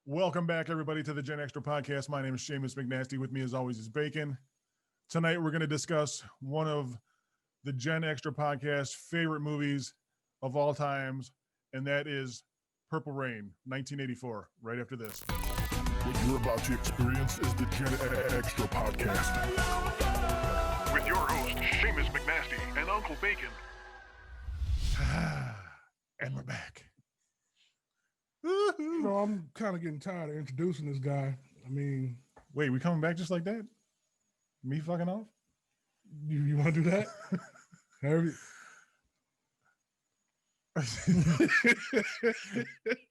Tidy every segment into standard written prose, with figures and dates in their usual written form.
Welcome back, everybody, to the Gen Extra podcast. My name is Seamus McNasty. With me, as always, is Bacon. Tonight, we're going to discuss one of the Gen Extra podcast favorite movies of all times, and that is Purple Rain, 1984, right after this. What you're about to experience is the Gen Extra podcast. With your host, Seamus McNasty and Uncle Bacon. And we're back. No, I'm kind of getting tired of introducing this guy. I mean, wait, we coming back just like that? Me fucking off? You want to do that?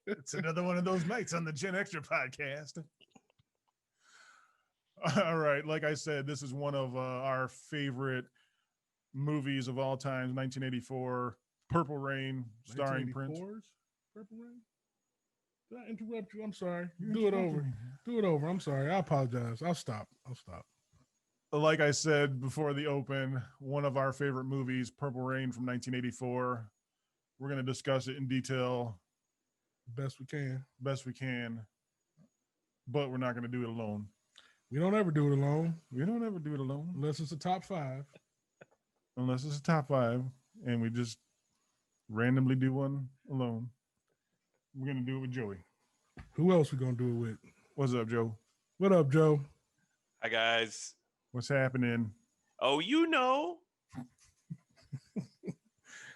It's another one of those nights on the Gen Extra podcast. All right, like I said, this is one of our favorite movies of all time, 1984, Purple Rain, starring Prince. Purple Rain? Did I interrupt you? I'm sorry. Do it over. I'm sorry. I apologize. I'll stop. Like I said before the open, one of our favorite movies, Purple Rain from 1984. We're going to discuss it in detail. Best we can. But we're not going to do it alone. We don't ever do it alone. Unless it's a top five. And we just randomly do one alone. We're going to do it with Joey. Who else we going to do it with? What's up, Joe? What up, Joe? Hi, guys. What's happening? Oh, you know.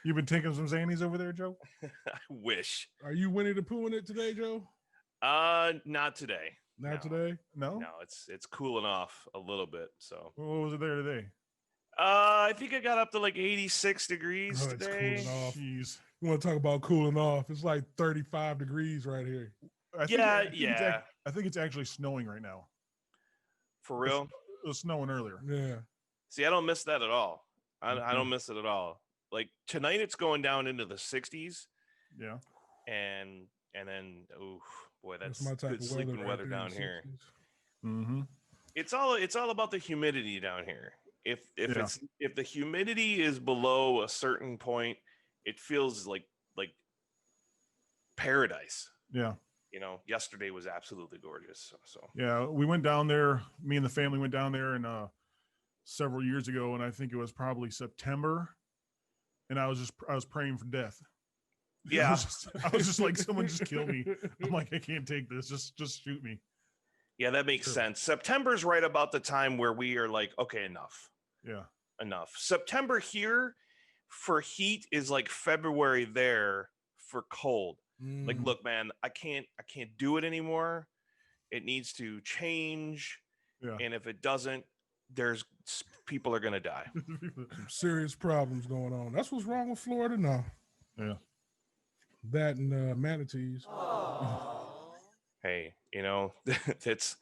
You've been taking some Xannies over there, Joe? I wish. Are you Winnie the Pooh in it today, Joe? Not today. Today? No? No, it's cooling off a little bit. So what was it there today? I think I got up to like 86 degrees today. It's cooling off. Jeez. You want to talk about cooling off? It's like 35 degrees right here. I think it's actually snowing right now. For real? It was snowing earlier. Yeah. See, I don't miss that at all. I don't miss it at all. Like tonight, it's going down into the 60s. Yeah. And then, oh boy, that's my type good of sleeping weather right down here. Mm-hmm. It's all about the humidity down here. If the humidity is below a certain point, it feels like paradise. Yeah. You know, yesterday was absolutely gorgeous. So yeah, we went down there. Me and the family went down there and several years ago, and I think it was probably September. And I was praying for death. Yeah, I was just like, someone just kill me. I'm like, I can't take this. Just shoot me. Yeah, that makes sense. September's right about the time where we are like, okay, enough. Yeah, enough. September here for heat is like February there for cold. Like, look, man, I can't do it anymore. It needs to change. Yeah. And if it doesn't, people are gonna die. Some serious problems going on. That's what's wrong with Florida now. Yeah. That and manatees. Hey, you know, it's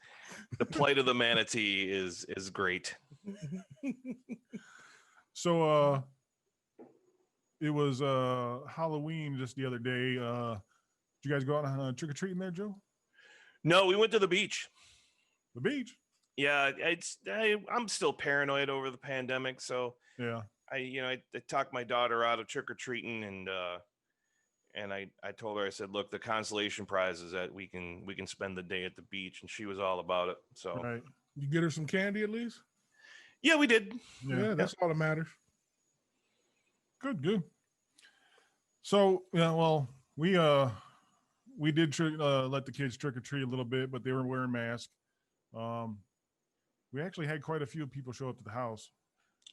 the plight of the manatee is great. So it was Halloween just the other day. Did you guys go out on trick-or-treating there, Joe? No, we went to the beach. The beach? Yeah, I'm still paranoid over the pandemic, so yeah. I talked my daughter out of trick-or-treating, and I told her, I said, look, the consolation prize is that we can spend the day at the beach, and she was all about it. So right. You get her some candy at least? Yeah, we did. Yeah, that's all that matters. Good. So yeah, well, we did let the kids trick or treat a little bit, but they were wearing masks. We actually had quite a few people show up to the house.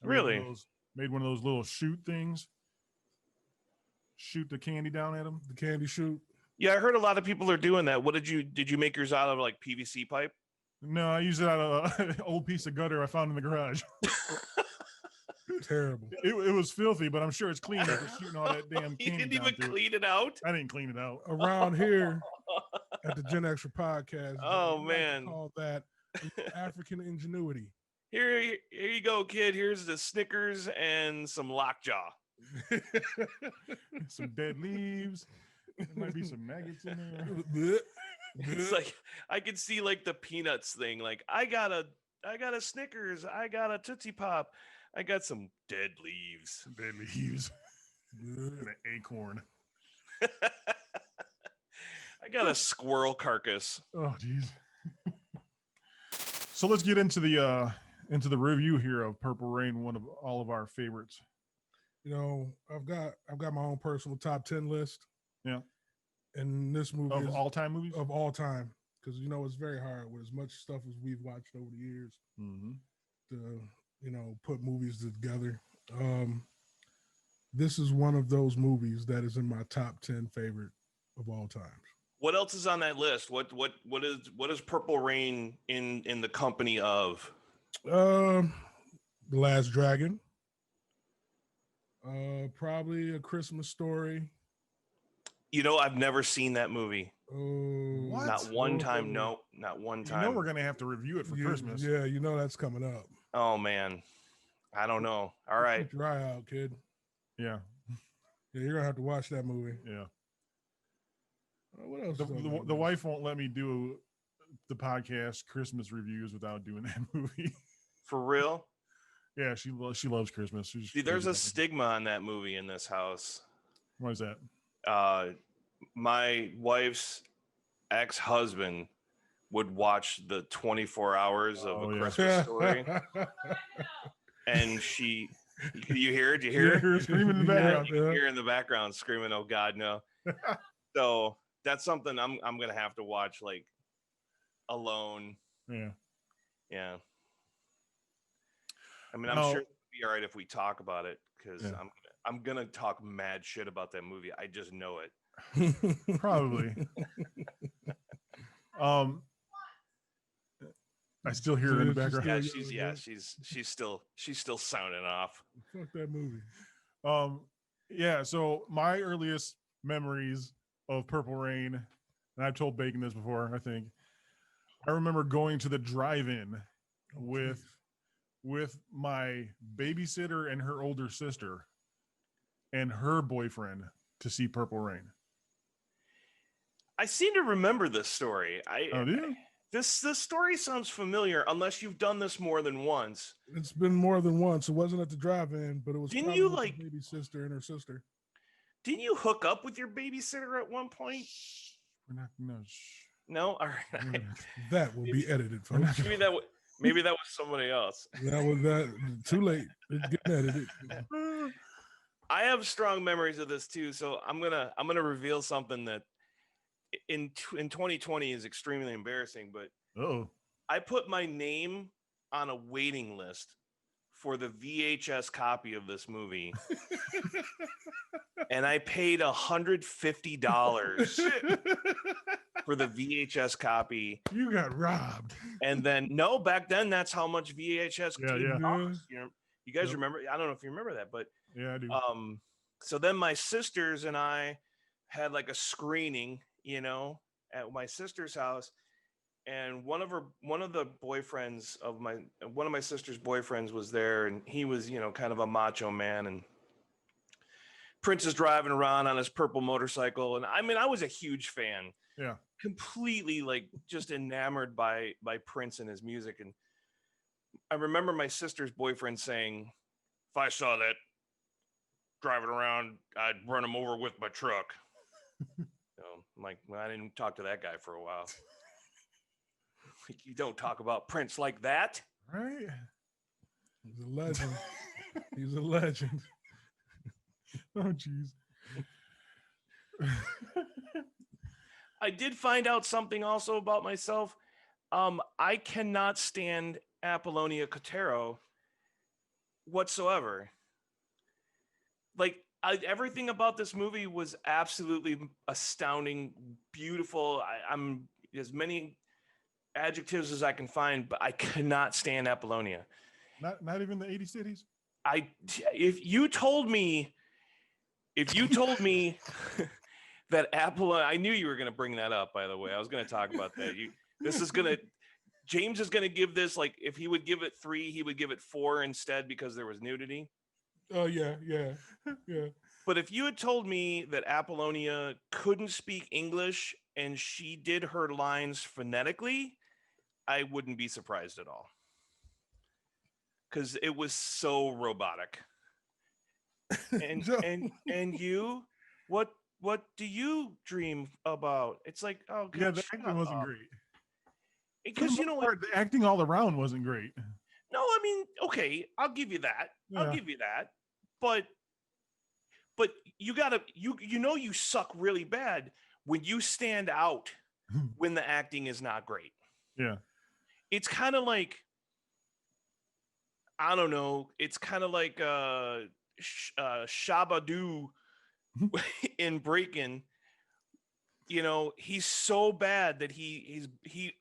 Really? Made one of those little shoot things. Shoot the candy down at them. The candy shoot. Yeah, I heard a lot of people are doing that. What did you make yours out of, like PVC pipe? No, I used it out of an old piece of gutter I found in the garage. Terrible. It was filthy, but I'm sure it's clean after shooting all that damn candy. You didn't even clean it out? I didn't clean it out. Around here at the Gen Extra podcast. Oh, man. Call that African ingenuity. Here you go, kid. Here's the Snickers and some lockjaw. Some dead leaves. There might be some maggots in there. It's like I could see like the Peanuts thing. Like I got a Snickers. I got a Tootsie Pop. I got some dead leaves. Dead leaves. And an acorn. I got a squirrel carcass. Oh, geez. So let's get into the review here of Purple Rain, one of all of our favorites. You know, I've got my own personal top 10 list. Yeah. And this movie Of is all-time movies? of all time. Because you know it's very hard with as much stuff as we've watched over the years to, you know, put movies together. This is one of those movies that is in my top 10 favorite of all times. What else is on that list? What is Purple Rain in the company of? The Last Dragon. Probably A Christmas Story. You know, I've never seen that movie. What? Not one time. No, not one time. You know we're gonna have to review it for Christmas. Yeah, you know that's coming up. Oh man, I don't know. All right, Keep your eye out, kid. Yeah. Yeah, you're gonna have to watch that movie. Yeah. What else? The wife won't let me do the podcast Christmas reviews without doing that movie. for real. Yeah, she loves Christmas. See, there's a stigma on that movie in this house. Why is that? My wife's ex-husband would watch the 24 hours of A Christmas Story, and she. You hear it? Do you hear her screaming in the background? You can hear in the background screaming, "Oh God, no!" So that's something I'm gonna have to watch like alone. Yeah. Yeah. I mean, I'm sure it'll be all right if we talk about it because I'm gonna talk mad shit about that movie. I just know it. Probably. I still hear her in the background. She's still sounding off. Fuck that movie. Yeah, so my earliest memories of Purple Rain, and I've told Bacon this before, I think. I remember going to the drive-in with my babysitter and her older sister and her boyfriend to see Purple Rain. I seem to remember this story. Do you? This story sounds familiar, unless you've done this more than once. It's been more than once. It wasn't at the drive-in, but it was. Didn't you like baby sister and her sister? Didn't you hook up with your babysitter at one point? We're not. No. No. All right. That will be edited, folks. Maybe that was somebody else. That was too late. It's getting edited. I have strong memories of this too, so I'm gonna reveal something that in 2020 is extremely embarrassing, but I put my name on a waiting list for the VHS copy of this movie. And I paid $150 for the VHS copy. You got robbed. And then back then that's how much VHS cost. You guys remember? I don't know if you remember that, but yeah, I do. So then my sisters and I had like a screening, at my sister's house, and one of my sister's boyfriends was there, and he was, kind of a macho man, and Prince is driving around on his purple motorcycle, and I mean, I was a huge fan. Yeah, completely like just enamored by Prince and his music. And I remember my sister's boyfriend saying, "If I saw that driving around, I'd run him over with my truck." I'm like, well, I didn't talk to that guy for a while. Like, you don't talk about Prince like that, right? He's a legend. He's a legend. Oh, jeez. I did find out something also about myself. I cannot stand Apollonia Cotero whatsoever. Like, everything about this movie was absolutely astounding, beautiful. I'm as many adjectives as I can find, but I cannot stand Apollonia. Not even the 80 cities. If you told me that Apollonia, I knew you were going to bring that up. By the way, I was going to talk about that. James is going to give this, like, if he would give it 3, he would give it 4 instead because there was nudity. Oh yeah. But if you had told me that Apollonia couldn't speak English and she did her lines phonetically, I wouldn't be surprised at all. Because it was so robotic. And you, what what do you dream about? It's like, oh God, Yeah, the acting wasn't great. Because you know what? The acting all around wasn't great. No, I mean, okay, I'll give you that. I'll give you that. But you gotta you know you suck really bad when you stand out when the acting is not great. Yeah. It's kind of like, I don't know, it's kind of like Shabba-Doo in Breaking'. You know, he's so bad that he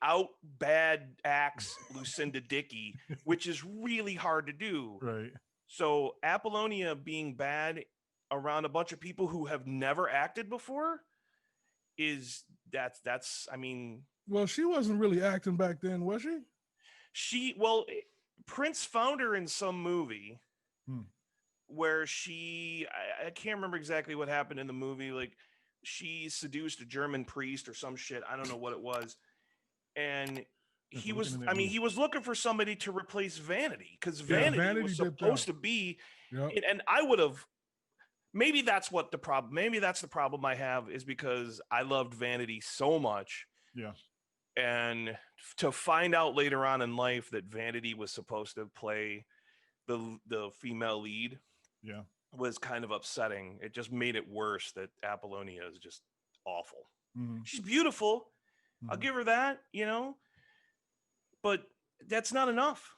out bad acts Lucinda Dickey, which is really hard to do. Right. So Apollonia being bad around a bunch of people who have never acted before that's I mean. Well, she wasn't really acting back then, was she? Prince found her in some movie where I can't remember exactly what happened in the movie. Like, she seduced a German priest or some shit. I don't know what it was. And he was looking for somebody to replace Vanity, because Vanity was supposed to be, and I would have, maybe that's the problem I have, is because I loved Vanity so much. Yeah. And to find out later on in life that Vanity was supposed to play the female lead. Yeah. Was kind of upsetting. It just made it worse that Apollonia is just awful. Mm-hmm. She's beautiful. Mm-hmm. I'll give her that, but that's not enough.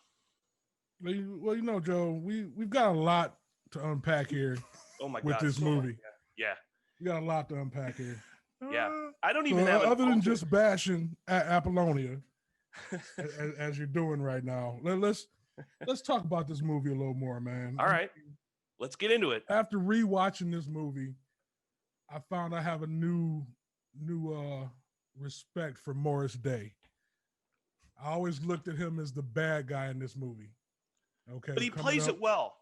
Well, Joe, we've got a lot to unpack here. Oh my God, with this movie. Yeah. We got a lot to unpack here. Yeah. I don't even have other than just bashing Apollonia as you're doing right now. Let's talk about this movie a little more, man. All right. Let's get into it. After rewatching this movie, I found I have a new respect for Morris Day. I always looked at him as the bad guy in this movie. Okay. But he plays it well.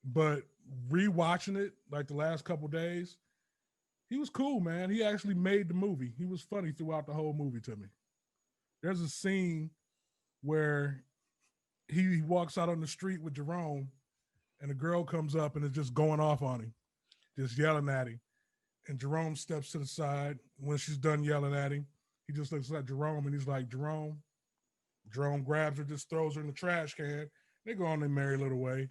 But rewatching it like the last couple days, he was cool, man. He actually made the movie. He was funny throughout the whole movie to me. There's a scene where he walks out on the street with Jerome, and a girl comes up and is just going off on him, just yelling at him. And Jerome steps to the side. When she's done yelling at him, he just looks at Jerome and he's like, Jerome. Jerome grabs her, just throws her in the trash can. They go on their merry little way.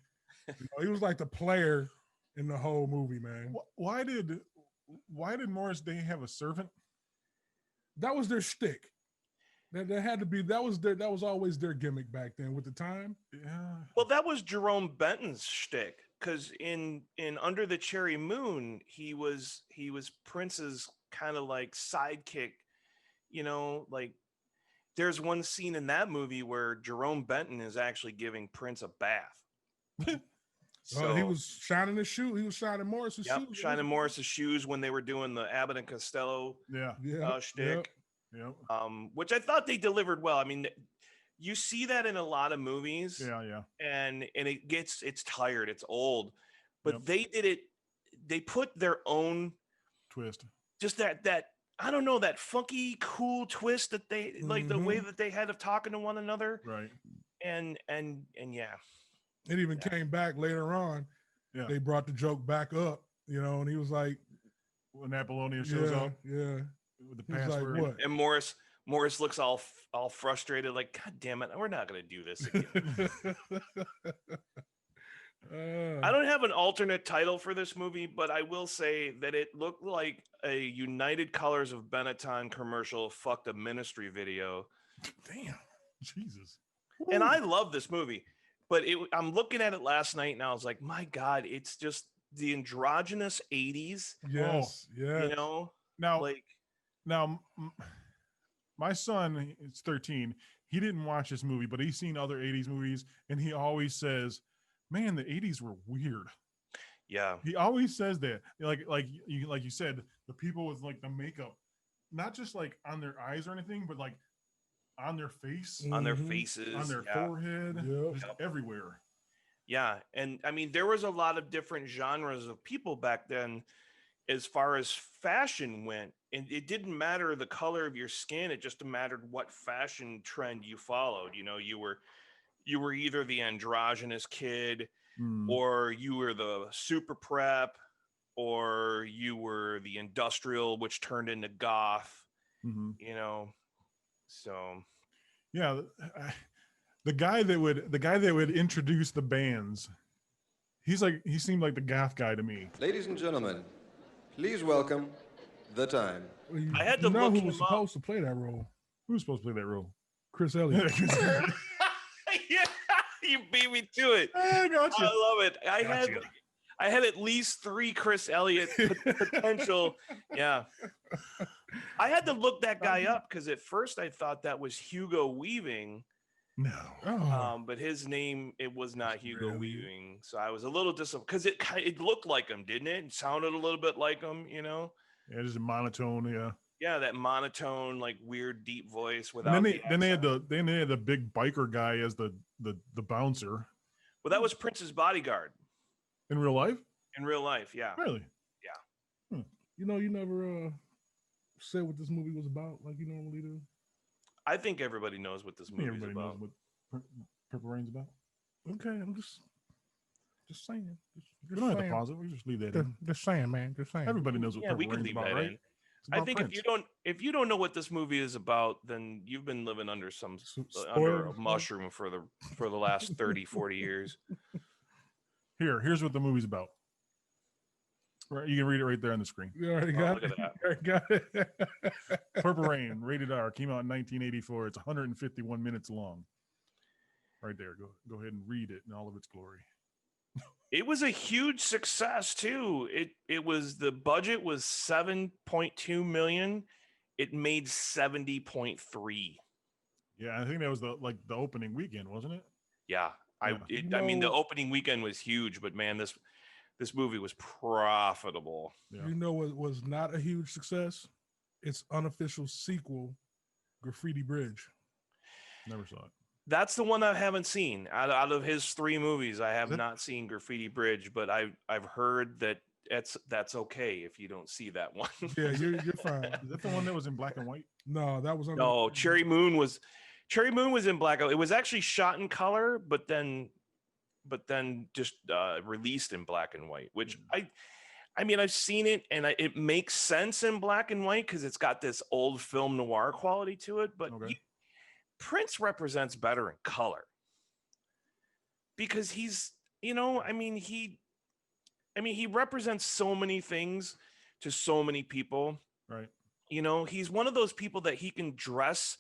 He was like the player in the whole movie, man. Why did Morris Day have a servant? That was their shtick. That had to be. That was always their gimmick back then with the time. Yeah. Well, that was Jerome Benton's shtick, because in Under the Cherry Moon, he was Prince's kind of like sidekick. Like, there's one scene in that movie where Jerome Benton is actually giving Prince a bath. So he was shining his shoe. He was shining Morris's shoes. Shining Morris's shoes when they were doing the Abbott and Costello shtick. Yep. Which I thought they delivered well. I mean, you see that in a lot of movies. Yeah. And it's tired. It's old. But they did it. They put their own twist. Just that I don't know, that funky, cool twist that they like, the way that they had of talking to one another. Right. And yeah. It even came back later on. Yeah. They brought the joke back up, and he was like, when Apollonia shows up. Yeah. With the password. Like, and Morris looks all frustrated, like, God damn it, we're not going to do this again. I don't have an alternate title for this movie, but I will say that it looked like a United Colors of Benetton commercial fucked a Ministry video. Damn. Jesus. And I love this movie, but I'm looking at it last night and I was like, my God, it's just the androgynous 80s. Yes. Yeah. Now, my son is 13. He didn't watch this movie, but he's seen other 80s movies, and he always says, man, the 80s were weird. Yeah. He always says that. Like you said, the people with like the makeup, not just like on their eyes or anything, but like on their face. On their faces. On their forehead. Just everywhere. Yeah. And I mean, there was a lot of different genres of people back then as far as fashion went. And it didn't matter the color of your skin. It just mattered what fashion trend you followed. You were either the androgynous kid or you were the super prep or you were the industrial, which turned into goth. You know, so yeah, the guy that would introduce the bands, he seemed like the goth guy to me. Ladies and gentlemen, please welcome The Time. Well, I had to know look who him was up. supposed to play that role. Who was supposed to play that role? Chris Elliott. Yeah, you beat me to it. I got you. I love it. I had at least 3 Chris Elliott potential. Yeah. I had to look that guy up because at first I thought that was Hugo Weaving. No. But his name, it was not Hugo Weaving. So I was a little disappointed because it looked like him, didn't it? It sounded a little bit like him, you know? Yeah, just a monotone, yeah. Yeah, that monotone, like weird deep voice without. And then they had the big biker guy as the bouncer. Well, that was Prince's bodyguard. In real life? In real life, yeah. Really? Yeah. You know, you never said what this movie was about like you normally do. I think everybody knows what this movie is Everybody about. knows what Purple Rain's about. Okay, I'm just saying. We don't have to pause it. We just leave that in. Just saying, man. Just saying. Everybody knows what Yeah, Purple we can Rain's leave about, that right? in. It's about I think Prince. if you don't know what this movie is about, then you've been living under under a Spoilers. mushroom for the last 30, 40 years. Here's what the movie's about. Right, you can read it right there on the screen. You already got look it. at that. You already got it. Purple Rain, rated R, came out in 1984. It's 151 minutes long. Right there. Go ahead and read it in all of its glory. It was a huge success too. It was, the budget was $7.2 million. It made 70.3. Yeah, I think that was the opening weekend, wasn't it? Yeah. Yeah. I mean, the opening weekend was huge, but man, this movie was profitable. Yeah. You know what was not a huge success? Its unofficial sequel, Graffiti Bridge. Never saw it. That's the one I haven't seen. Out of his 3 movies, I have not seen Graffiti Bridge, but I've heard that that's okay if you don't see that one. Yeah, you're fine. Is that the one that was in black and white? No, that was No, Cherry Moon was in black. It was actually shot in color, but then just released in black and white, which I mean, I've seen it and it makes sense in black and white because it's got this old film noir quality to it. But Prince represents better in color because he's, you know, I mean, he represents so many things to so many people. Right. You know, he's one of those people that he can dress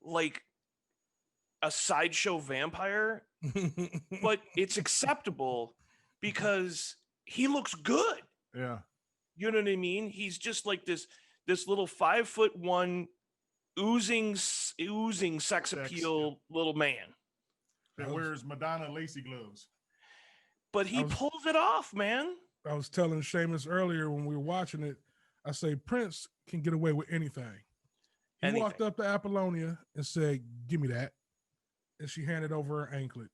like a sideshow vampire, but it's acceptable because he looks good. Yeah. You know what I mean? He's just like this little 5'1" oozing sex appeal little man. That wears Madonna lacy gloves. But he pulls it off, man. I was telling Seamus earlier when we were watching it, I say Prince can get away with anything. He walked up to Apolloina and said, "Give me that." And she handed over her anklet.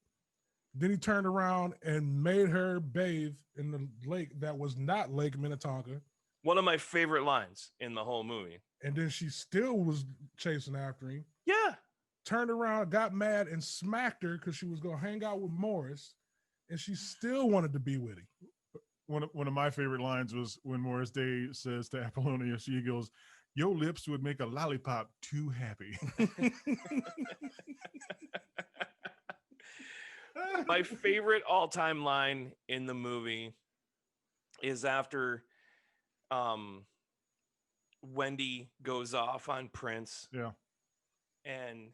Then he turned around and made her bathe in the lake that was not Lake Minnetonka. One of my favorite lines in the whole movie. And then she still was chasing after him. Yeah. Turned around, got mad, and smacked her because she was going to hang out with Morris. And she still wanted to be with him. One of my favorite lines was when Morris Day says to Apollonia, she goes, "Your lips would make a lollipop too happy." My favorite all-time line in the movie is after Wendy goes off on Prince. Yeah. And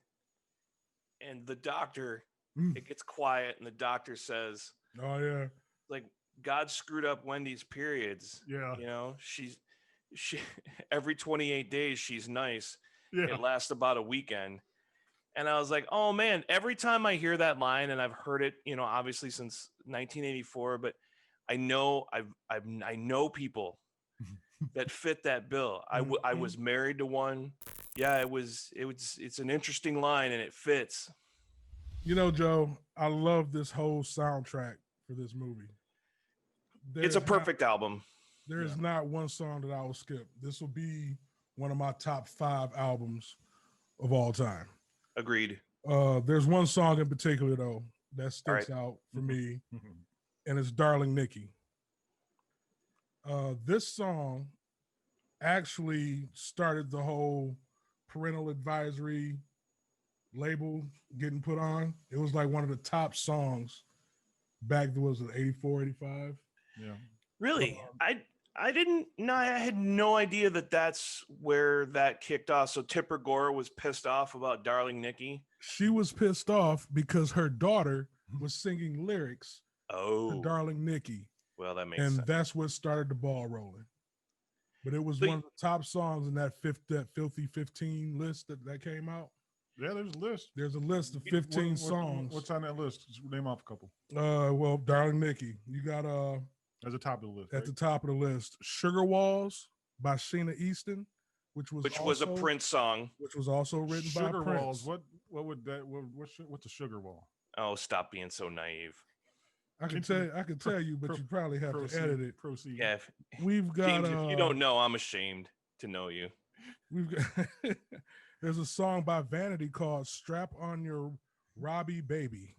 the doctor, it gets quiet, and the doctor says, "Oh yeah, like God screwed up Wendy's periods. Yeah. You know, she every 28 days she's nice. Yeah. It lasts about a weekend." And I was like, oh man, every time I hear that line, and I've heard it, you know, obviously since 1984, but I know I know people that fit that bill. I was married to one. Yeah, it's an interesting line and it fits. You know, Joe, I love this whole soundtrack for this movie. It's a perfect album. There is not one song that I will skip. This will be one of my top 5 albums of all time. Agreed. There's one song in particular though that sticks out for me, and it's "Darling Nikki." This song actually started the whole parental advisory label getting put on. It was like one of the top songs back, was it 84, 85? Yeah. Really? I didn't know. I had no idea that that's where that kicked off. So Tipper Gore was pissed off about Darling Nikki. She was pissed off because her daughter was singing lyrics to Darling Nikki. Well, that makes sense. And that's what started the ball rolling. But it was one of the top songs in that Filthy 15 list that came out. Yeah, there's a list. There's a list of 15 songs. What's on that list? Just name off a couple. Well, Darling Nikki. You got at the top of the list. At the top of the list, Sugar Walls by Sheena Easton, which was a Prince song. Which was also written by Prince. Sugar Walls. What would that? What's a sugar wall? Oh, stop being so naive. I can tell you, but you probably have to edit it. Proceed. Yeah. We've got. James, if you don't know, I'm ashamed to know you. We've got. There's a song by Vanity called "Strap on Your Robbie Baby."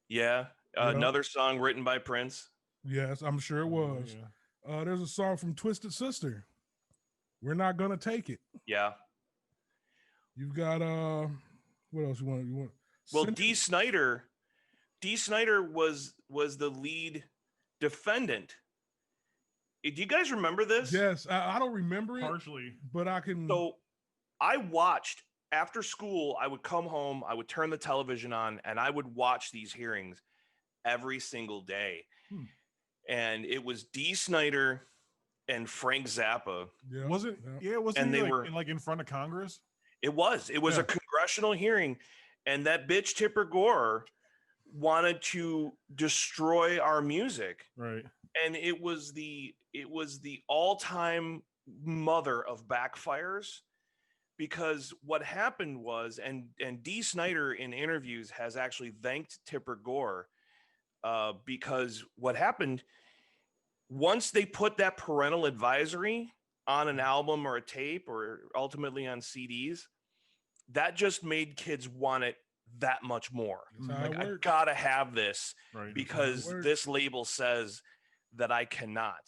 Yeah, another song written by Prince. Yes, I'm sure it was. Yeah. There's a song from Twisted Sister. We're Not Gonna Take It. Yeah. You've got what else you want? Well, D. Snyder was the lead defendant. Do you guys remember this? Yes, I don't remember it partially, but I can. So I watched after school. I would come home, I would turn the television on, and I would watch these hearings every single day. And it was D. Snyder and Frank Zappa. Yeah. Was it? Yeah, wasn't and he they were in front of Congress? It was a congressional hearing, and that bitch Tipper Gore wanted to destroy our music. Right. And it was the all-time mother of backfires, because what happened was, and D. Snyder in interviews has actually thanked Tipper Gore, because what happened once they put that parental advisory on an album or a tape or ultimately on CDs, that just made kids want it that much more. Like, I gotta have this, right, because this label says that I cannot.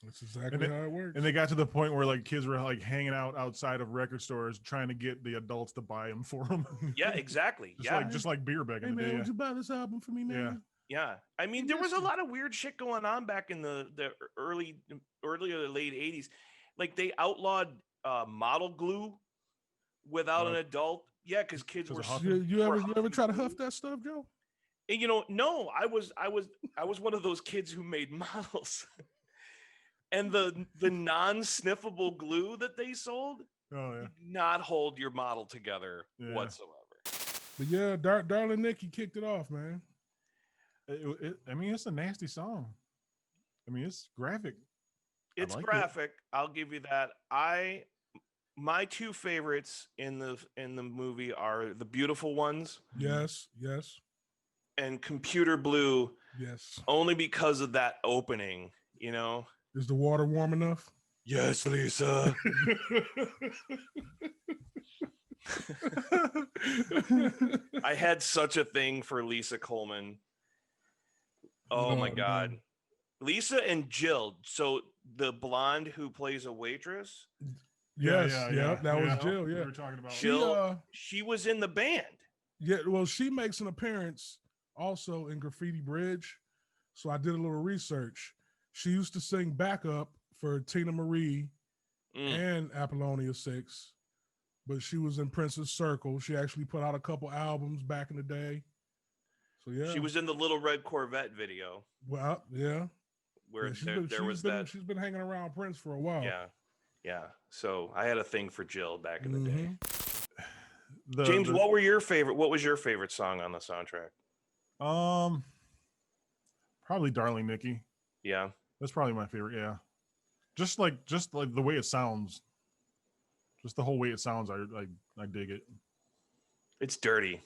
That's exactly how it works. And they got to the point where like kids were like hanging out outside of record stores trying to get the adults to buy them for them. Yeah, exactly. just like beer back in the day. Would you buy this album for me, man? Yeah. I mean, there was a lot of weird shit going on back in the early or late 80s. Like they outlawed model glue without an adult. Yeah, because kids were. You ever try to huff that stuff, Joe? And, no, I was one of those kids who made models. And the non-sniffable glue that they sold did not hold your model together whatsoever. But yeah, Darling Nikki kicked it off, man. I mean, it's a nasty song. I mean, it's graphic. It's graphic. I'll give you that. My two favorites in the movie are The Beautiful Ones. Yes. And Computer Blue. Yes. Only because of that opening, Is the water warm enough? Yes, Lisa. I had such a thing for Lisa Coleman. Oh my God. Man. Lisa and Jill. So the blonde who plays a waitress. Yes, that was Jill. Yeah, we were talking about Jill. She was in the band. Yeah, well, she makes an appearance also in Graffiti Bridge. So I did a little research. She used to sing backup for Tina Marie and Apollonia 6, but she was in Prince's Circle. She actually put out a couple albums back in the day. So yeah, she was in the Little Red Corvette video. Well, yeah, where there was that. She's been hanging around Prince for a while. Yeah. So I had a thing for Jill back in the day. James, what was your favorite song on the soundtrack? Probably Darling Nikki. Yeah. That's probably my favorite. Yeah. Just like the way it sounds. Just the whole way it sounds. I dig it. It's dirty.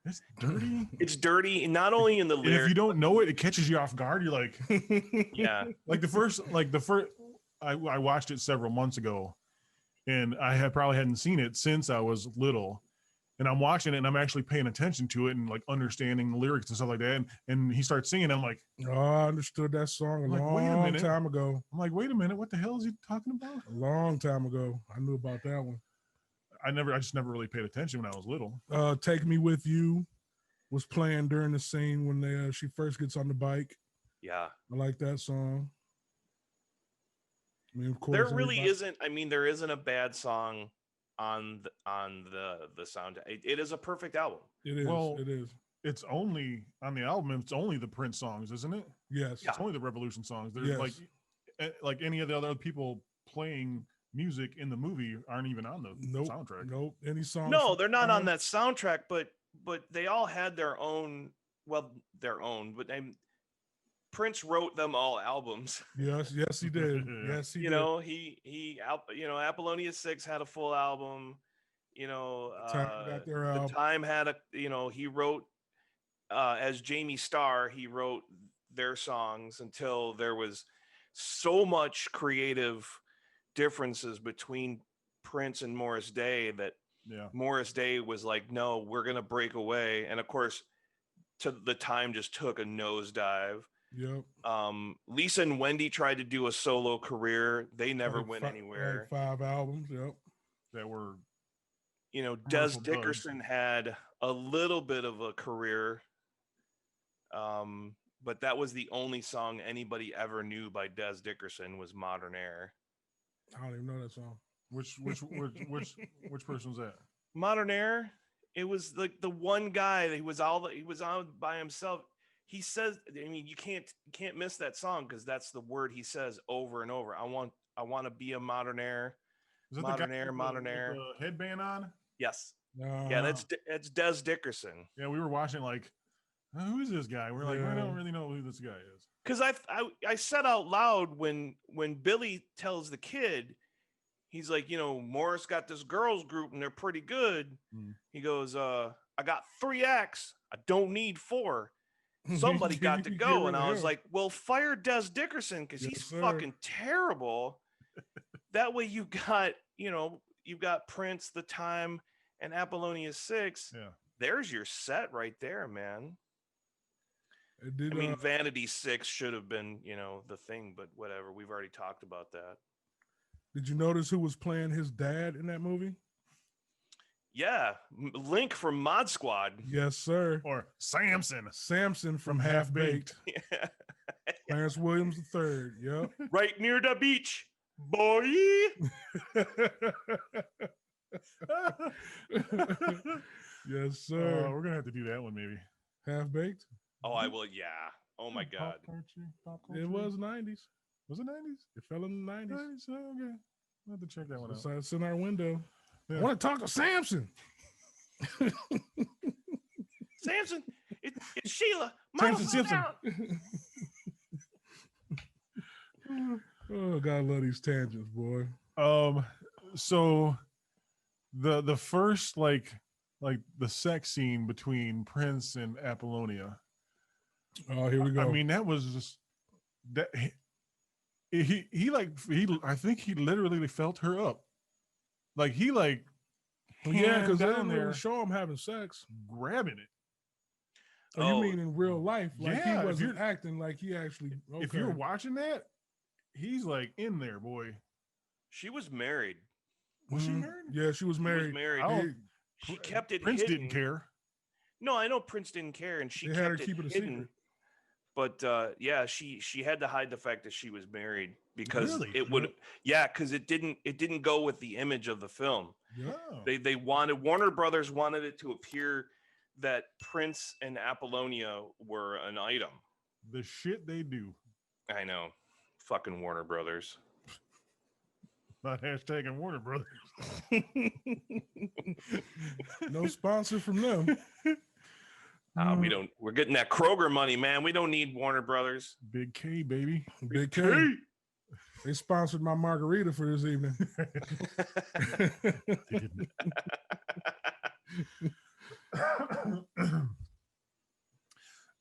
It's dirty. It's dirty. Not only in the lyrics. And if you don't know it, it catches you off guard. You're like, yeah. Like the first, I watched it several months ago, and I probably hadn't seen it since I was little. and I'm watching it and I'm actually paying attention to it and like understanding the lyrics and stuff like that. And he starts singing. I'm like, oh, I understood that song a long time ago. I'm like, wait a minute, what the hell is he talking about? A long time ago. I knew about that one. I just never really paid attention when I was little. Take Me With You was playing during the scene when she first gets on the bike. Yeah. I like that song. I mean, of course, there really isn't. I mean, there isn't a bad song on the sound. It is a perfect album. It is. Well, it is. It's only on the album. It's only the Prince songs, isn't it? Yes. It's only the Revolution songs. There's like any of the other people playing music in the movie aren't even on the soundtrack. Nope. Any songs? No, they're not on that soundtrack. But they all had their own. Well, their own. But Prince wrote them all albums. Yes, he did. Yes, he did. Apollonia 6 had a full album. Time got their album. The Time had a. He wrote as Jamie Starr. He wrote their songs until there was so much creative differences between Prince and Morris Day that Morris Day was like, no, we're gonna break away, and of course, the Time just took a nosedive. Yep. Lisa and Wendy tried to do a solo career. They never went anywhere. 5 albums. Yep. That were, Des Dickerson had a little bit of a career. But that was the only song anybody ever knew by Des Dickerson was Modern Air. I don't even know that song. Which person was that? Modern Air. It was like the one guy that he was on by himself. He says, I mean, you can't miss that song because that's the word he says over and over. I want to be a modern air. Is that modern the guy air, modern air. The headband on? Yes. Yeah, that's Des Dickerson. Yeah, we were watching like, who is this guy? We're like, I don't really know who this guy is. Because I said out loud when Billy tells the kid, he's like, Morris got this girls group and they're pretty good. He goes, I got 3 acts. I don't need 4. Somebody got to go. And I was like, well, fire Des Dickerson because he's fucking terrible. That way you got, you've got Prince, The Time, and Apollonia 6. Yeah. There's your set right there, man. I mean, Vanity 6 should have been, the thing, but whatever. We've already talked about that. Did you notice who was playing his dad in that movie? Yeah, Link from Mod Squad. Yes, sir. Or Samson. Samson from Half Baked. Yeah. Clarence Williams III. Yep. Right near the beach, boy. Yes, sir. We're gonna have to do that one maybe. Half Baked. Oh, I will. Yeah. Oh my God. It was 90s. Was it 90s? It fell in the 90s. 90s. Okay. We'll have to check that one out. It's in our window. Yeah. I want to talk to Samson. Samson, it's Sheila. Samson Simpson. Oh, God, I love these tangents, boy. So the first like the sex scene between Prince and Apollonia. Oh, here we go. I mean, that was just that he I think he literally felt her up. Like he like yeah, because they down didn't there really show him having sex, grabbing it. Oh, you mean in real life? Like yeah, he wasn't acting like he actually. Okay. If you're watching that, he's like in there, boy. She was married. Was she married? Yeah, she was married. She kept it Prince hidden. didn't care. No, I know Prince didn't care, and she had kept to keep it a hidden. secret. But yeah, she had to hide the fact that she was married because Really? it would. Yeah, because it didn't go with the image of the film. Yeah. They wanted, Warner Brothers wanted it to appear that Prince and Apollonia were an item. The shit they do. I know, fucking Warner Brothers. Not hashtagging Warner Brothers. No sponsor from them. We're getting that Kroger money, man. We don't need Warner Brothers. Big K, baby. Big K. They sponsored my margarita for this evening.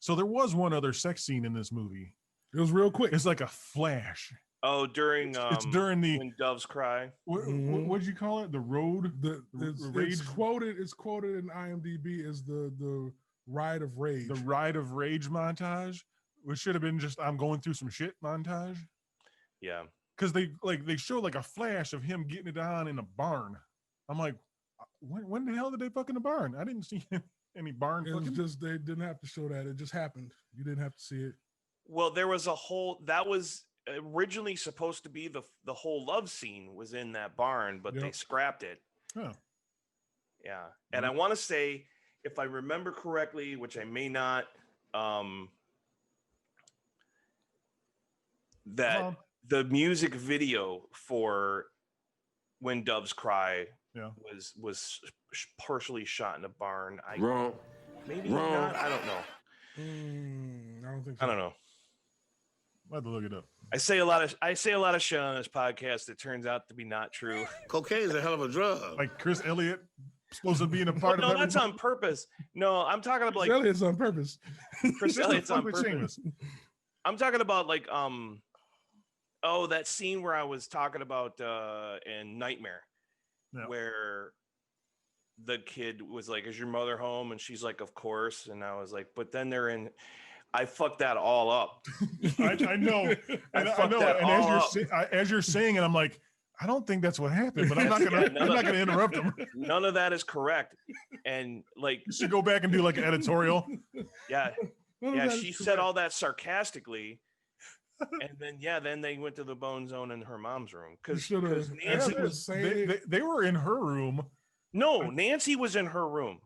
So there was one other sex scene in this movie. It was real quick. It's like a flash. Oh, during it's during the When Doves Cry. what'd you call it? The road. It's quoted in IMDb as the Ride of Rage. The Ride of Rage montage, which should have been just I'm going through some shit montage. Yeah. Because they show like a flash of him getting it on in a barn. I'm like, when the hell did they fuck in the barn? I didn't see any barn It fucking. was just they didn't have to show that. It just happened. You didn't have to see it. Well, there was that was originally supposed to be the whole love scene was in that barn, but they scrapped it. Oh. Yeah. And I want to say, if I remember correctly, which I may not, that the music video for When Doves Cry was partially shot in a barn. Wrong. Maybe not. I don't know. I don't think so. I don't know. I'll have to look it up. I say a lot of shit on this podcast that turns out to be not true. Cocaine is a hell of a drug. Like Chris Elliott supposed to be in a part of No, that's on purpose. No, I'm talking about Chris Elliott's on purpose. Chris Elliott's on purpose. I'm talking about like that scene where I was talking about in Nightmare, where the kid was like, "Is your mother home?" And she's like, "Of course." And I was like, "But then they're in." I fucked that all up. I know. I know. And as you're saying it, I'm like, I don't think that's what happened, but I'm not gonna interrupt him. None of that is correct. And like, you should go back and do like an editorial. Yeah. Yeah. She said all that sarcastically. And then they went to the bone zone in her mom's room. Because Nancy was saying they were in her room. No, Nancy was in her room.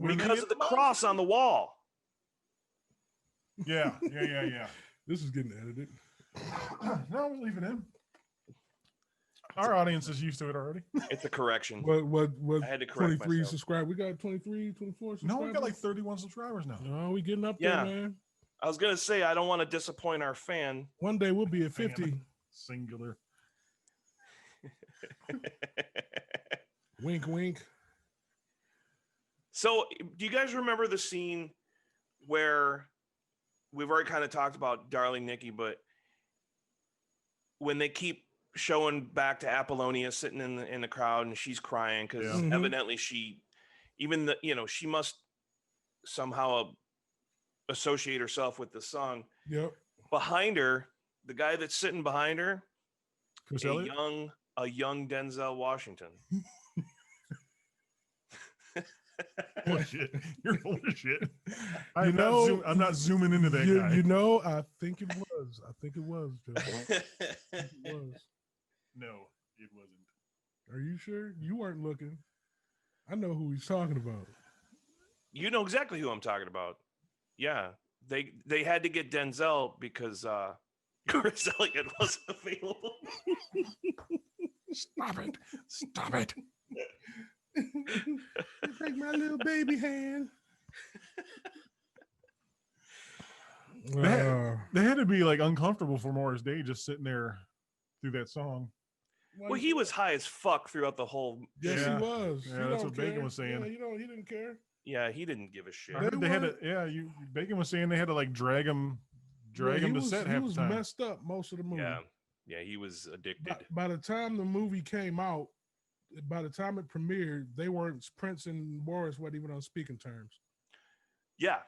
Because of the cross on the wall. Yeah. This is getting edited. No, we're leaving in. Our audience is used to it already. It's a correction. What I had to correct 23 myself. subscribers. We got 23, 24 subscribers. No, we got like 31 subscribers now. Oh, we getting up there, man. I was gonna say I don't want to disappoint our fan. One day we'll be at 50. Singular. Wink, wink. So, do you guys remember the scene where we've already kind of talked about Darling Nikki, but when they keep showing back to Apolloina sitting in the crowd and she's crying because evidently she must somehow associate herself with the song. Yep. Behind her, the guy that's sitting behind her, Chris a Elliott? young Denzel Washington. Bullshit. You're full of shit. I'm not zooming into that guy. You know, I think it was. Joe. It was. No, it wasn't. Are you sure? You weren't looking. I know who he's talking about. You know exactly who I'm talking about. Yeah. They had to get Denzel because Chris Elliott wasn't available. Stop it. Take my little baby hand. They had to be like uncomfortable for Morris Day just sitting there through that song. Well, he was high as fuck throughout the whole. Yes, he was. Yeah, that's what Bacon was saying. Yeah, he didn't care. Yeah, he didn't give a shit. Bacon was saying they had to like drag him to set half the time. He was messed up most of the movie. Yeah, he was addicted. By the time the movie came out, by the time it premiered, Prince and Morris weren't even on speaking terms. Yeah,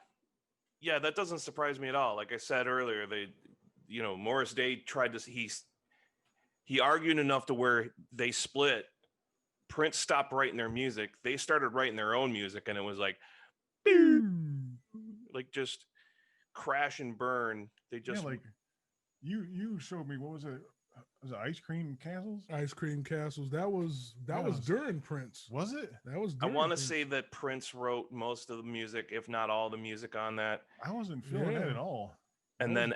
that doesn't surprise me at all. Like I said earlier, Morris Day tried to. He argued enough to where they split. Prince stopped writing their music. They started writing their own music, and it was like, like just crash and burn. They just you showed me, what was it? Was it Ice Cream Castles? Ice Cream Castles. That was during Prince. Was it? That was. I want to say that Prince wrote most of the music, if not all the music on that. I wasn't feeling that at all. And then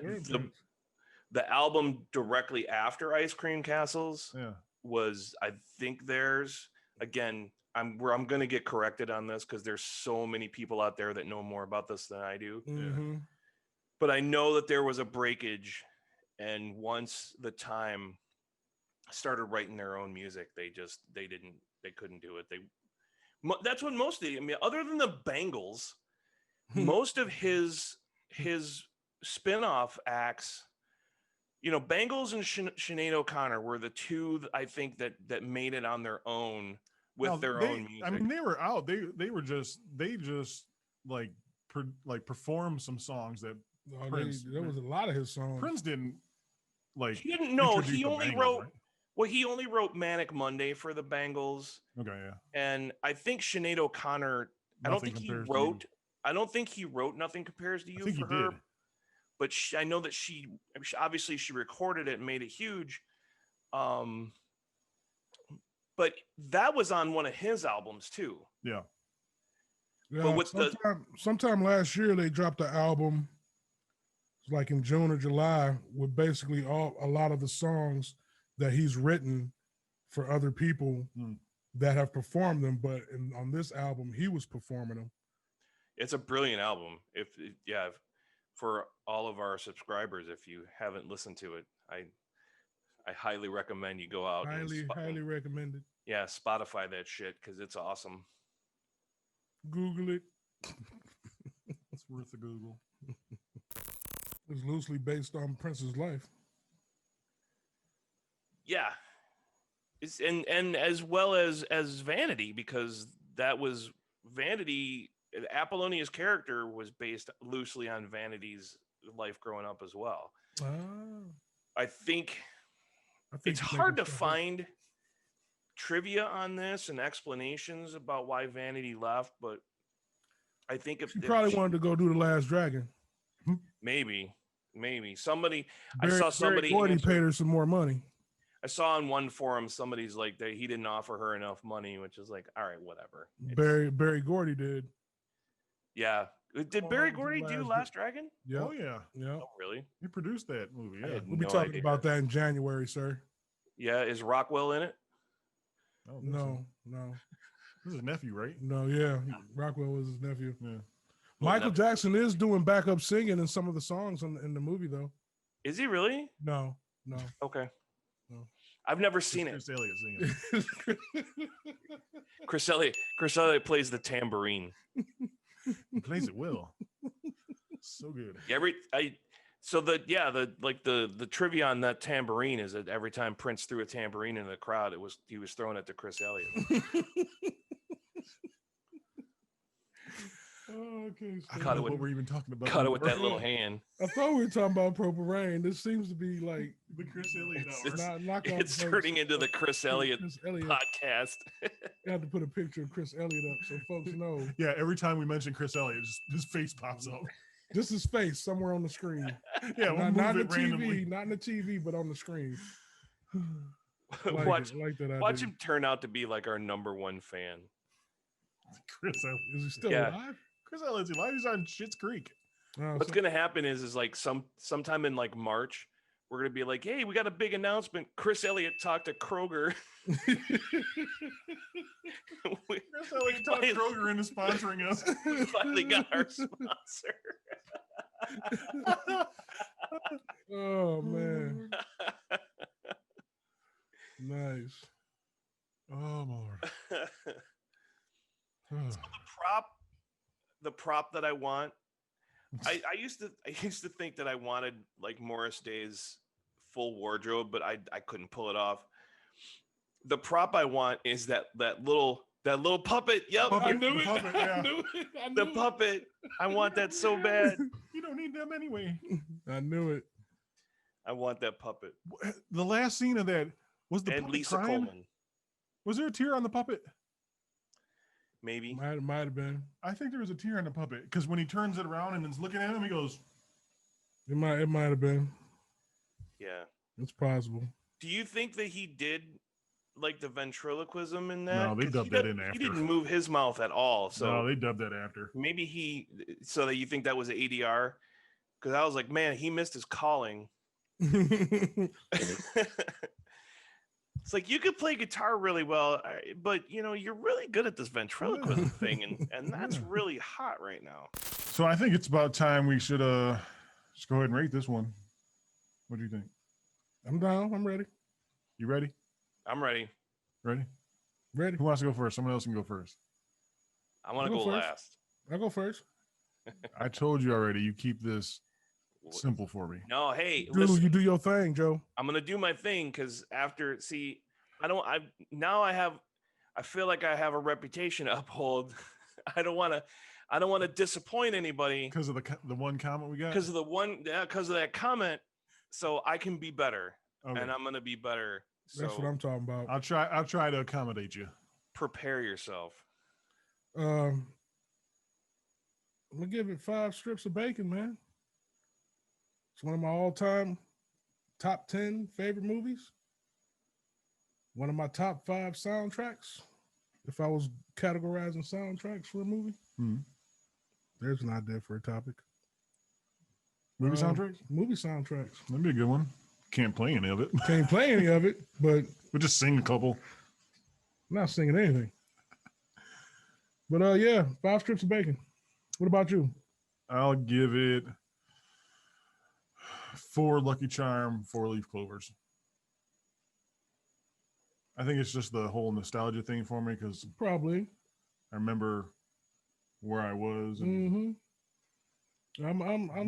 the album directly after Ice Cream Castles was, I think, theirs. Again, I'm going to get corrected on this because there's so many people out there that know more about this than I do. Mm-hmm. But I know that there was a breakage. And once the Time started writing their own music, they couldn't do it. That's what other than the Bangles, most of his spin-off acts, Bangles and Sinead O'Connor were the two I think that made it on their own with Now, their own music. I mean, they were out. They just like performed some songs that Prince. There was a lot of his songs. Prince didn't like. He didn't know. introduce He the only Bangles, wrote. right? Well, he only wrote Manic Monday for the Bangles. Okay, yeah. And I think Sinead O'Connor. I don't think he wrote Nothing Compares to You I think for he her. did. But I know that she obviously she recorded it and made it huge. But that was on one of his albums too. Yeah. Yeah, But with sometime last year they dropped the album, like in June or July, with basically a lot of the songs that he's written for other people that have performed them. But on this album, he was performing them. It's a brilliant album. For all of our subscribers, if you haven't listened to it, I highly recommend you go out. Highly recommended. Yeah, Spotify that shit because it's awesome. Google it. It's worth a Google. It's loosely based on Prince's life. Yeah, and as well as Vanity, because that was Vanity. Apollonia's character was based loosely on Vanity's life growing up as well. I think it's hard to find trivia on this and explanations about why Vanity left, but I think if she probably wanted to go do The Last Dragon. Maybe somebody. Barry Gordy paid her some more money. I saw on one forum somebody's like that he didn't offer her enough money, which is like, all right, whatever. Barry Gordy did. Yeah. Did Barry Gordy do Last Dragon? Yeah. Oh yeah. Yeah. Oh, really? He produced that movie. Yeah. We'll be talking about that in January, sir. Yeah. Is Rockwell in it? No. This is his nephew, right? No, yeah. Rockwell was his nephew. Yeah. Michael Jackson is doing backup singing in some of the songs in the movie, though. Is he really? No. Okay. No. I've never seen it. Chris Elliott singing. Chris Elliott plays the tambourine. He plays it well. So good. The trivia on that tambourine is that every time Prince threw a tambourine in the crowd, he was throwing it to Chris Elliott. Okay. I don't know what we're even talking about. Caught it with that little hand. I thought we were talking about Purple Rain. This seems to be like the Chris Elliott hour. It's turning into the Chris Elliott podcast. You have to put a picture of Chris Elliott up so folks know. Yeah, every time we mention Chris Elliott, his face pops up. Just his face somewhere on the screen. Yeah, not in the TV, not in the TV, but on the screen. Watch him turn out to be like our number one fan. Chris Elliott. Is he still alive? Chris Elliott's alive. He's on Schitt's Creek. What's gonna happen is like sometime in like March, we're gonna be like, hey, we got a big announcement. Chris Elliott talked to Kroger. Chris Elliott talked Kroger into sponsoring us. We finally got our sponsor. Oh man. Nice. Oh Lord. So the prop that I want, I used to think that I wanted like Morris Day's full wardrobe, but I couldn't pull it off. The prop I want is that little puppet. Yep, I knew it. Puppet, yeah. I knew it. The puppet. I want that so bad. You don't need them anyway. I knew it. I want that puppet. The last scene of that was the and puppet Lisa crying? Coleman. Was there a tear on the puppet? Maybe. Might have been. I think there was a tear on the puppet because when he turns it around and is looking at him, he goes. It might have been. Yeah. It's possible. Do you think that he did like the ventriloquism in that? No, they dubbed that in after. He didn't move his mouth at all. So no, they dubbed that after. Maybe so that you think that was an ADR? Because I was like, man, he missed his calling. It's like you could play guitar really well, but you're really good at this ventriloquism thing, and that's really hot right now. So I think it's about time we should just go ahead and rate this one. What do you think? I'm down. I'm ready. You ready? I'm ready. Ready? Ready. Who wants to go first? Someone else can go first. I want to go last. I'll go first. I told you already. You keep this simple for me. No, hey, Dude, listen, you do your thing, Joe. I'm gonna do my thing because after I feel like I have a reputation to uphold. I don't want to disappoint anybody Because of the one comment we got. because of that comment. So I can be better, Okay. and I'm gonna be better. That's So what I'm talking about. I'll try to accommodate you. prepare yourself. I'm gonna give it 5 strips of bacon, man. It's one of my all-time top 10 favorite movies. One of my top 5 soundtracks. If I was categorizing soundtracks for a movie, there's an idea for a topic. Movie soundtracks? Movie soundtracks. That'd be a good one. Can't play any of it. Can't play any of it, but We'll just sing a couple. I'm not singing anything. But yeah, 5 strips of bacon. What about you? I'll give it 4 Lucky Charm, 4-leaf clovers. I think it's just the whole nostalgia thing for me because Probably. I remember where I was and I'm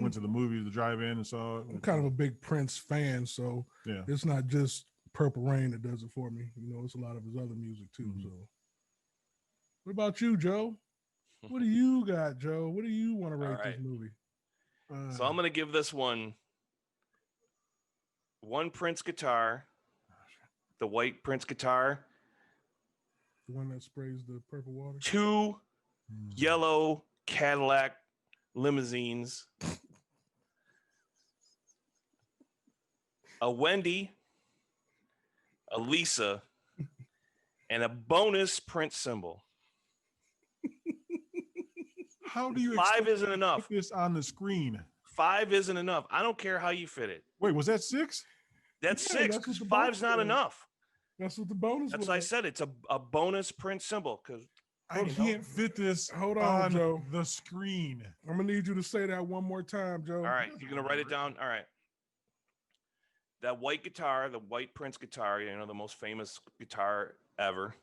went to the movies, the drive-in, and saw it. I'm kind of a big Prince fan, so Yeah. it's not just Purple Rain that does it for me. You know, it's a lot of his other music too. So, what about you, Joe? What do you got, Joe? What do you want to rate this movie? So I'm gonna give this one Prince guitar, the white Prince guitar, The one that sprays the purple water. 2 yellow Cadillac limousines, a Wendy, a Lisa, and a bonus Prince symbol. How do you 5 isn't enough. put this on the screen? 5 isn't enough. I don't care how you fit it. Wait, was that 6? That's Yeah, 6 that's because what the bonus 5's not was. enough. That's what the bonus That's was. what I said. It's a bonus Prince symbol because I can't fit this Hold on, Joe. the screen. I'm gonna need you to say that one more time, Joe. all right, you're gonna write it down. All right. That white guitar, the white Prince guitar, you know, the most famous guitar ever.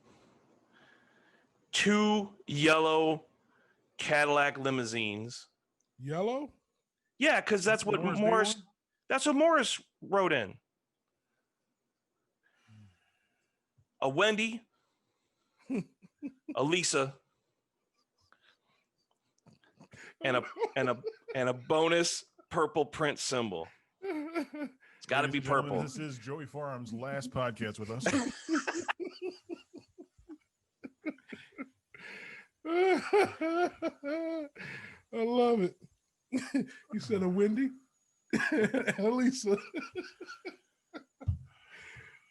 2 yellow Cadillac limousines. Yellow? Yeah, because that's what Morris Morris. did one? That's what Morris wrote in. A Wendy, a Lisa, and a bonus purple Prince symbol. It's got to be Ladies and gentlemen, purple. This is Joey Forearms' last podcast with us. I love it. You said a Wendy and a Lisa.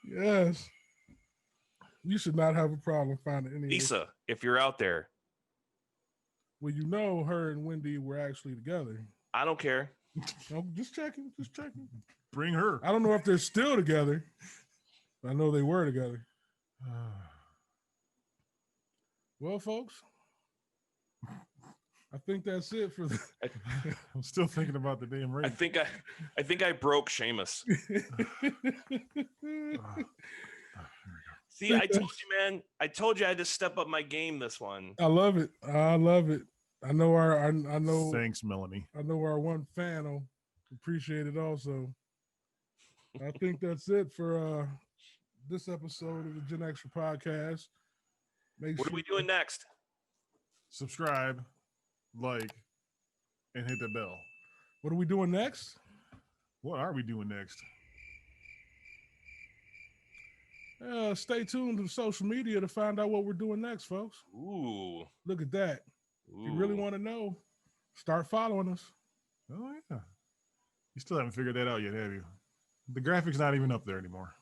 Yes. You should not have a problem finding any of this. Lisa, if you're out there, Well, you know her and Wendy were actually together. I don't care. No, just checking. Just checking. Bring her. I don't know if they're still together. But I know they were together. Well, folks, I think that's it for the I'm still thinking about the damn I race. think I broke Seamus. See, I told you, man. I told you I had to step up my game this one. I love it. I love it. I know I know Thanks, Melanie. I know our one fan will appreciate it also. I think that's it for this episode of the Gen Extra Podcast. What are we doing next? Subscribe, like, and hit the bell. What are we doing next? What are we doing next? Stay tuned to social media to find out what we're doing next, folks. Ooh. Look at that. If you really want to know, start following us. Oh, yeah. You still haven't figured that out yet, have you? The graphic's not even up there anymore.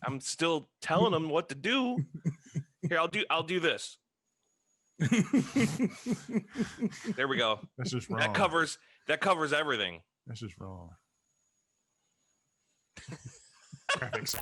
I'm still telling them what to do. Here, I'll do this. There we go. That's just wrong. That covers everything. That's just wrong. Graphics.